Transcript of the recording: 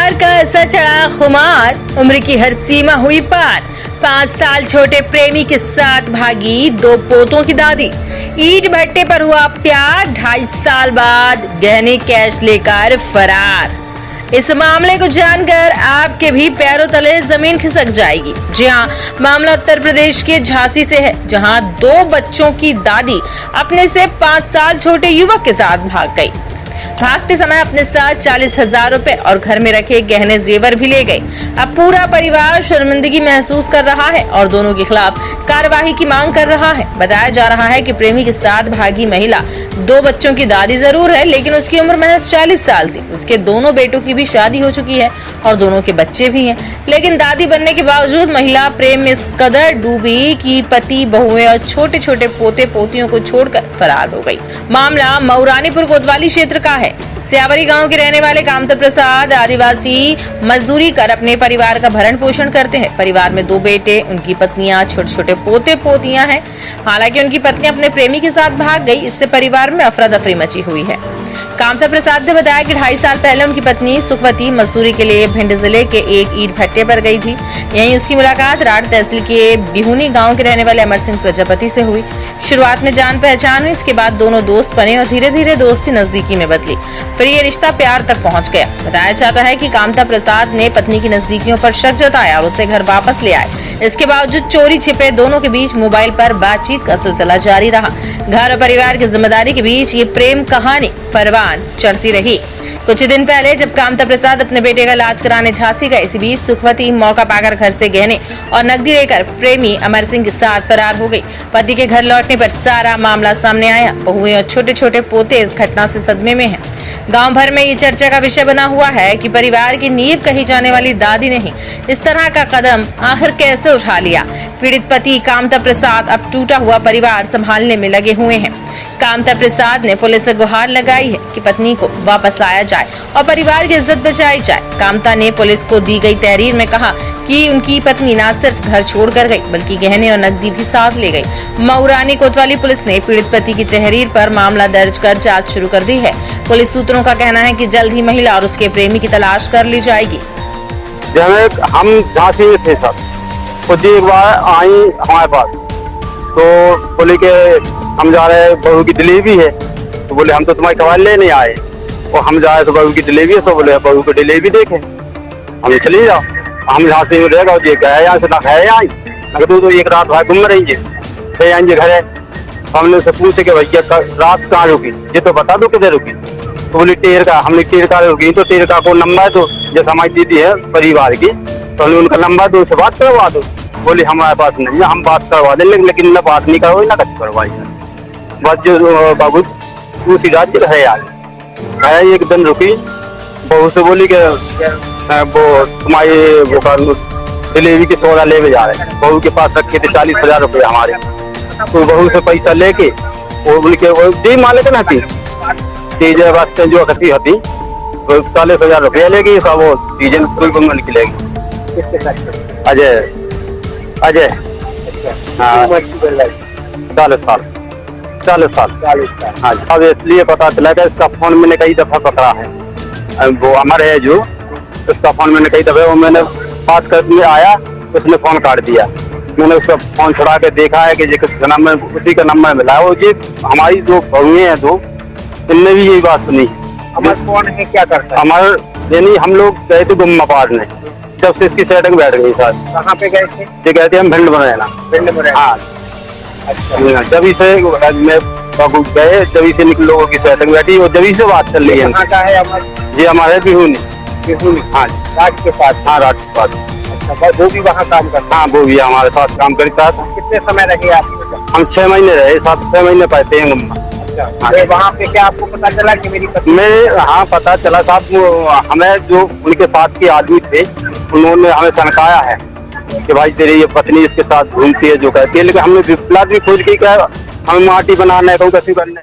प्यार का असर चढ़ा खुमार, उम्र की हर सीमा हुई पार। 5 साल छोटे प्रेमी के साथ भागी 2 पोतों की दादी। ईंट भट्टे पर हुआ प्यार, 2.5 साल बाद गहने कैश लेकर फरार। इस मामले को जानकर आपके भी पैरों तले जमीन खिसक जाएगी। जी हाँ, मामला उत्तर प्रदेश के झांसी से है, जहां 2 बच्चों की दादी अपने से 5 साल छोटे युवक के साथ भाग गई। भागते समय अपने साथ 40,000 रुपए और घर में रखे गहने जेवर भी ले गए। अब पूरा परिवार शर्मिंदगी महसूस कर रहा है और दोनों के खिलाफ कार्रवाई की मांग कर रहा है। बताया जा रहा है कि प्रेमी के साथ भागी महिला 2 बच्चों की दादी जरूर है, लेकिन उसकी उम्र महज 40 साल थी। उसके दोनों बेटों की भी शादी हो चुकी है और दोनों के बच्चे भी हैं, लेकिन दादी बनने के बावजूद महिला प्रेम में इस कदर डूबी कि पति, बहुएं और छोटे छोटे पोते पोतियों को छोड़कर फरार हो गई। मामला मऊरानीपुर कोतवाली क्षेत्र का है। स्यावरी गांव के रहने वाले कामता प्रसाद आदिवासी मजदूरी कर अपने परिवार का भरण पोषण करते हैं। परिवार में 2 बेटे, उनकी पत्नियां, छोटे छोटे पोते पोतियां हैं। हालांकि उनकी पत्नी अपने प्रेमी के साथ भाग गई, इससे परिवार में अफरा तफरी मची हुई है। कामता प्रसाद ने बताया कि 2.5 साल पहले उनकी पत्नी सुखवती मजदूरी के लिए भिंड जिले के एक ईंट भट्टे पर गई थी। यहीं उसकी मुलाकात राड़ तहसील के बिहुनी गांव के रहने वाले अमर सिंह प्रजापति से हुई। शुरुआत में जान पहचान हुई, इसके बाद दोनों दोस्त बने और धीरे धीरे दोस्ती नजदीकी में बदली। फिर ये रिश्ता प्यार तक पहुंच गया। बताया जाता है कि कामता प्रसाद ने पत्नी की नजदीकियों पर शक जताया और उसे घर वापस ले आए। इसके बावजूद चोरी छिपे दोनों के बीच मोबाइल पर बातचीत का सिलसिला जारी रहा। घर और परिवार की जिम्मेदारी के बीच ये प्रेम कहानी परवान चढ़ती रही। कुछ दिन पहले जब कामता प्रसाद अपने बेटे का इलाज कराने झांसी गए, इसी बीच सुखवती मौका पाकर घर से गहने और नकदी लेकर प्रेमी अमर सिंह के साथ फरार हो गई। पति के घर लौटने पर सारा मामला सामने आया। बहुएं और छोटे छोटे पोते इस घटना से सदमे में हैं। गांव भर में ये चर्चा का विषय बना हुआ है कि परिवार की नींव कही जाने वाली दादी ने इस तरह का कदम आखिर कैसे उठा लिया। पीड़ित पति कामता प्रसाद अब टूटा हुआ परिवार संभालने में लगे हुए हैं। कामता प्रसाद ने पुलिस से गुहार लगाई है कि पत्नी को वापस लाया जाए और परिवार की इज्जत बचाई जाए। कामता ने पुलिस को दी गई तहरीर में कहा कि उनकी पत्नी न सिर्फ घर छोड़कर गई, बल्कि गहने और नकदी भी साथ ले गई। मऊरानी कोतवाली पुलिस ने पीड़ित पति की तहरीर पर मामला दर्ज कर जांच शुरू कर दी है। पुलिस सूत्रों का कहना है कि जल्द ही महिला और उसके प्रेमी की तलाश कर ली जाएगी। हम झांसी में थे सब, खुद एक बार आई हमारे पास, तो बोले कि हम जा रहे हैं, बहू की डिलीवरी है। तो बोले हम तो तुम्हारी खबर लेने आए, और हम जा रहे तो बहू की डिलीवरी है। तो बोले बहू की डिलीवरी देखे, हम चले जाओ, हम झांसी में रहेगा ये गए यहाँ से ना खाए आई ना, तो एक रात भाई घूम रही है, फिर आएंगे घर है। हमने उससे पूछे कि भैया रात कहाँ रुकी, ये तो बता दो किधर रुकी। तो बोले टेर का, हमने टेर का रुकी। तो टेर का को नंबर है, तो जैसे हमारी दीदी है परिवार की, तो हमने उनका नंबर दो, उससे बात करवा दो। बोले हमारे पास नहीं है, हम बात करवा दें, लेकिन न बात नहीं करवाई ना कुछ करवाई। बस जो बाबू दूसरी रात है यार, एक दिन रुकी, बहू से बोली कि वो तुम्हारी वो डिलीवरी की सौदा ले जा रहे हैं। बहू के पास रखे थे 40,000 रुपये हमारे। तो बहू से पैसा लेके वो बोली के वो दी मालिक ना थी वास्ते जो खती होती, तो 40,000 रुपये लेगी। सब वो सीजन कोई निकलेगी। अजय अजय हाँ 40 साल हाँ। अब इसलिए पता चला कि इसका फोन मैंने कई दफा पकड़ा है। वो अमर है जो, उसका फोन मैंने कई दफा, वो मैंने बात करने आया, उसने फोन काट दिया। मैंने उसका फोन छुड़ा के देखा है कि किसका नंबर, उसी का नंबर मिला है। वो ये हमारी 2 बहुएं हैं 2, इनने भी यही बात सुनी। अमर कौन है, क्या करता है? अमर यानी हम लोग गए थे गुम्मा पाड़ने, जब से इसकी सेटिंग बैठ गई सर। कहाँ पे गए थे? ये कहते हैं हम भिंड बनाना। भिंड में? हाँ। अच्छा, जब से मैं बाबू गए, जब से निकल लोगों की सेटिंग बैठी और जब से बात चल रही है। कहाँ का है अमर? ये हमारे बिहुनी। हाँ रात के साथ? हाँ रात के साथ। अच्छा, वो भी वहाँ काम करता? हाँ वो भी हमारे साथ काम करता था। कितने समय रहे आप? हम 6 महीने रहे, 7-6 महीने पाते हैं गुम्मा। अच्छा, वहाँ पे क्या आपको पता चला कि मेरी पत्नी? मैं हाँ पता चला साहब, हमें जो उनके साथ के आदमी थे उन्होंने हमें सनकाया है कि भाई तेरी ये पत्नी इसके साथ घूमती है जो कहती है। लेकिन हमने विप्लव भी खोज की क्या, हमें माटी बनाना है, कहीं कैसी बनना है।